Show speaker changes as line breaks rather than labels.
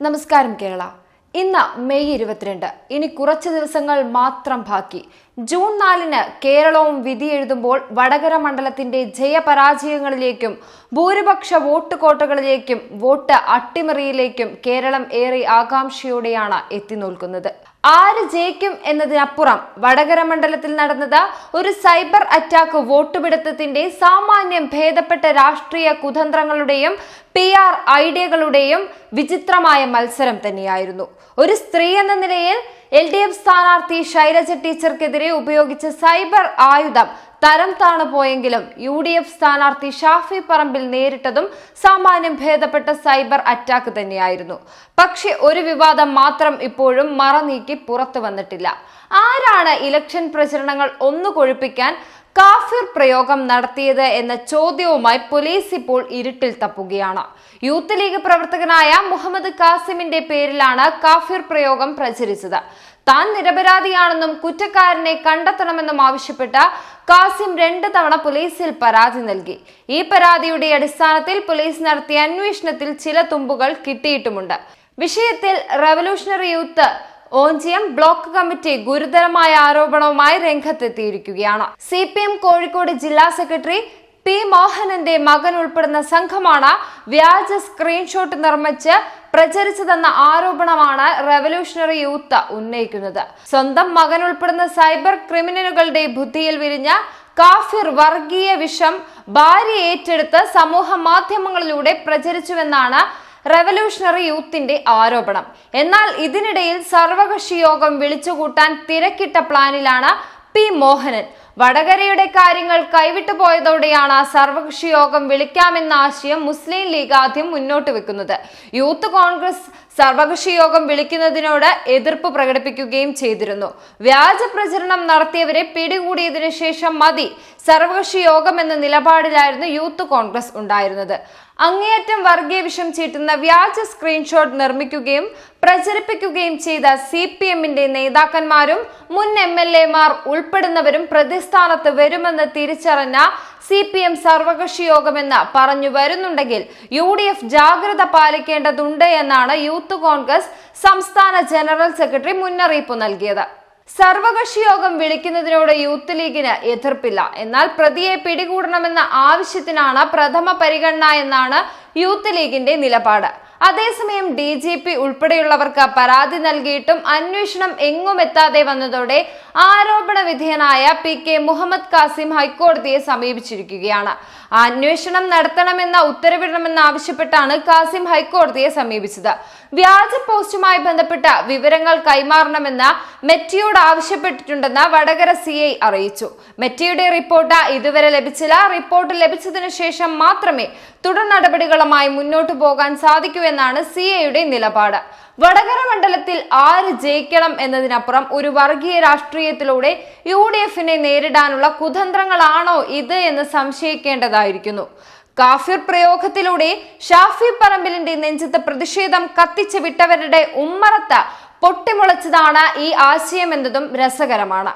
നമസ്കാരം കേരള. ഇന്ന് മെയ് 22. ഇനി കുറച്ച് ദിവസങ്ങൾ മാത്രം ബാക്കി. ജൂൺ 4 കേരളവും വിധിയെഴുതുമ്പോൾ വടകര മണ്ഡലത്തിന്റെ ജയപരാജയങ്ങളിലേക്കും ഭൂരിപക്ഷ വോട്ട് കോട്ടകളിലേക്കും വോട്ട് അട്ടിമറിയിലേക്കും കേരളം ഏറെ ആകാംക്ഷയോടെയാണ് എത്തിനോക്കുന്നത്. ആര് ജയിക്കും എന്നതിനപ്പുറം വടകര മണ്ഡലത്തിൽ നടന്നത് ഒരു സൈബർ അറ്റാക്ക് വോട്ടുപിടുത്തത്തിന്റെ സാമാന്യം ഭേദപ്പെട്ട രാഷ്ട്രീയ കുതന്ത്രങ്ങളുടെയും PR ഐഡിയകളുടെയും വിചിത്രമായ മത്സരം തന്നെയായിരുന്നു. ഒരു സ്ത്രീ എന്ന നിലയിൽ LDF സ്ഥാനാർത്ഥി ശൈലജ ടീച്ചർക്കെതിരെ ഉപയോഗിച്ച സൈബർ ആയുധം തരം താണു പോയെങ്കിലും UDF സ്ഥാനാർത്ഥി ഷാഫി പറമ്പിൽ നേരിട്ടതും സാമാന്യം ഭേദപ്പെട്ട സൈബർ അറ്റാക്ക് തന്നെയായിരുന്നു. പക്ഷെ ഒരു വിവാദം മാത്രം ഇപ്പോഴും മറനീക്കി പുറത്തു വന്നിട്ടില്ല. ആരാണ് ഇലക്ഷൻ പ്രചരണങ്ങൾ ഒന്ന് കൊഴുപ്പിക്കാൻ കാഫിർ പ്രയോഗം നടത്തിയത് എന്ന ചോദ്യവുമായി പോലീസ് ഇപ്പോൾ ഇരുട്ടിൽ തപ്പുകയാണ്. യൂത്ത് ലീഗ് പ്രവർത്തകനായ മുഹമ്മദ് കാസിമിന്റെ പേരിലാണ് കാഫിർ പ്രയോഗം പ്രചരിച്ചത്. താൻ നിരപരാധിയാണെന്നും കുറ്റക്കാരനെ കണ്ടെത്തണമെന്നും ആവശ്യപ്പെട്ട കാസിം 2 തവണ പോലീസിൽ പരാതി നൽകി. ഈ പരാതിയുടെ അടിസ്ഥാനത്തിൽ പോലീസ് നടത്തിയ അന്വേഷണത്തിൽ ചില തുമ്പുകൾ കിട്ടിയിട്ടുമുണ്ട്. വിഷയത്തിൽ revolutionary youth Onchiyam block committee ഗുരുതരമായ ആരോപണവുമായി രംഗത്തെത്തിയിരിക്കുകയാണ്. CPM കോഴിക്കോട് ജില്ലാ സെക്രട്ടറി P. മോഹനന്റെ മകൻ ഉൾപ്പെടുന്ന സംഘമാണ് വ്യാജ സ്ക്രീൻഷോട്ട് നിർമ്മിച്ച് പ്രചരിച്ചതെന്ന ആരോപണമാണ് റവല്യൂഷണറി യൂത്ത് ഉന്നയിക്കുന്നത്. സ്വന്തം മകൻ ഉൾപ്പെടുന്ന സൈബർ ക്രിമിനലുകളുടെ ബുദ്ധിയിൽ വിരിഞ്ഞ കാഫിർ വർഗീയ വിഷം ഭാര്യ ഏറ്റെടുത്ത് സമൂഹ മാധ്യമങ്ങളിലൂടെ പ്രചരിച്ചുവെന്നാണ് റവല്യൂഷണറി യൂത്തിന്റെ ആരോപണം. എന്നാൽ ഇതിനിടയിൽ സർവകക്ഷി യോഗം വിളിച്ചുകൂട്ടാൻ തിരക്കിട്ട പ്ലാനിലാണ് P. മോഹനൻ. വടകരയുടെ കാര്യങ്ങൾ കൈവിട്ടു പോയതോടെയാണ് സർവകക്ഷി യോഗം വിളിക്കാമെന്ന ആശയം മുസ്ലിം ലീഗ് ആദ്യം മുന്നോട്ട് വെക്കുന്നത്. യൂത്ത് കോൺഗ്രസ് സർവകക്ഷി യോഗം വിളിക്കുന്നതിനോട് എതിർപ്പ് പ്രകടിപ്പിക്കുകയും ചെയ്തിരുന്നു. വ്യാജ പ്രചരണം നടത്തിയവരെ പിടികൂടിയതിനു ശേഷം മതി സർവകക്ഷി യോഗം എന്ന നിലപാടിലായിരുന്നു യൂത്ത് കോൺഗ്രസ് ഉണ്ടായിരുന്നത്. അങ്ങേയറ്റം വർഗീയ വിഷം ചീറ്റുന്ന വ്യാജ സ്ക്രീൻഷോട്ട് നിർമ്മിക്കുകയും പ്രചരിപ്പിക്കുകയും ചെയ്ത CPMന്റെ നേതാക്കന്മാരും മുൻ MLAമാർ ഉൾപ്പെടുന്നവരും പ്രതിസ്ഥാനത്ത് വരുമെന്ന് തിരിച്ചറിഞ്ഞ CPM സർവകക്ഷി യോഗമെന്ന് പറഞ്ഞു വരുന്നുണ്ടെങ്കിൽ UDF ജാഗ്രത പാലിക്കേണ്ടതുണ്ട് എന്നാണ് യൂത്ത് കോൺഗ്രസ് സംസ്ഥാന ജനറൽ സെക്രട്ടറി മുന്നറിയിപ്പ് നൽകിയത്. സർവകക്ഷി യോഗം വിളിക്കുന്നതിനോട് യൂത്ത് ലീഗിന് എതിർപ്പില്ല. എന്നാൽ പ്രതിയെ പിടികൂടണമെന്ന ആവശ്യത്തിനാണ് പ്രഥമ പരിഗണന എന്നാണ് യൂത്ത് ലീഗിന്റെ നിലപാട്. അതേസമയം DGP ഉൾപ്പെടെയുള്ളവർക്ക് പരാതി നൽകിയിട്ടും അന്വേഷണം എങ്ങുമെത്താതെ വന്നതോടെ ആരോപണ വിധേയനായ PK മുഹമ്മദ് കാസിം ഹൈക്കോടതിയെ സമീപിച്ചിരിക്കുകയാണ്. അന്വേഷണം നടത്തണമെന്ന ഉത്തരവിടണമെന്ന് ആവശ്യപ്പെട്ടാണ് കാസിം ഹൈക്കോടതിയെ സമീപിച്ചത്. വ്യാജ പോസ്റ്റുമായി ബന്ധപ്പെട്ട വിവരങ്ങൾ കൈമാറണമെന്ന് മെറ്റിയോട് ആവശ്യപ്പെട്ടിട്ടുണ്ടെന്ന് വടകര CI അറിയിച്ചു. മെറ്റിയുടെ റിപ്പോർട്ട് ഇതുവരെ ലഭിച്ചില്ല. റിപ്പോർട്ട് ലഭിച്ചതിനു ശേഷം മാത്രമേ തുടർ നടപടികളുമായി മുന്നോട്ടു പോകാൻ സാധിക്കൂ എന്നാണ് CIയുടെ നിലപാട്. വടകര മണ്ഡലത്തിൽ ആര് ജയിക്കണം എന്നതിനപ്പുറം ഒരു വർഗീയ രാഷ്ട്രീയത്തിലൂടെ UDFനെ നേരിടാനുള്ള കുതന്ത്രങ്ങളാണോ ഇത് എന്ന് സംശയിക്കേണ്ടതായിരിക്കുന്നു. കാഫിർ പ്രയോഗത്തിലൂടെ ഷാഫി പറമ്പിലിന്റെ നെഞ്ചത്ത് പ്രതിഷേധം കത്തിച്ചു വിട്ടവരുടെ ഉമ്മറത്ത് പൊട്ടിമുളച്ചതാണ് ഈ ആശയം എന്നതും രസകരമാണ്.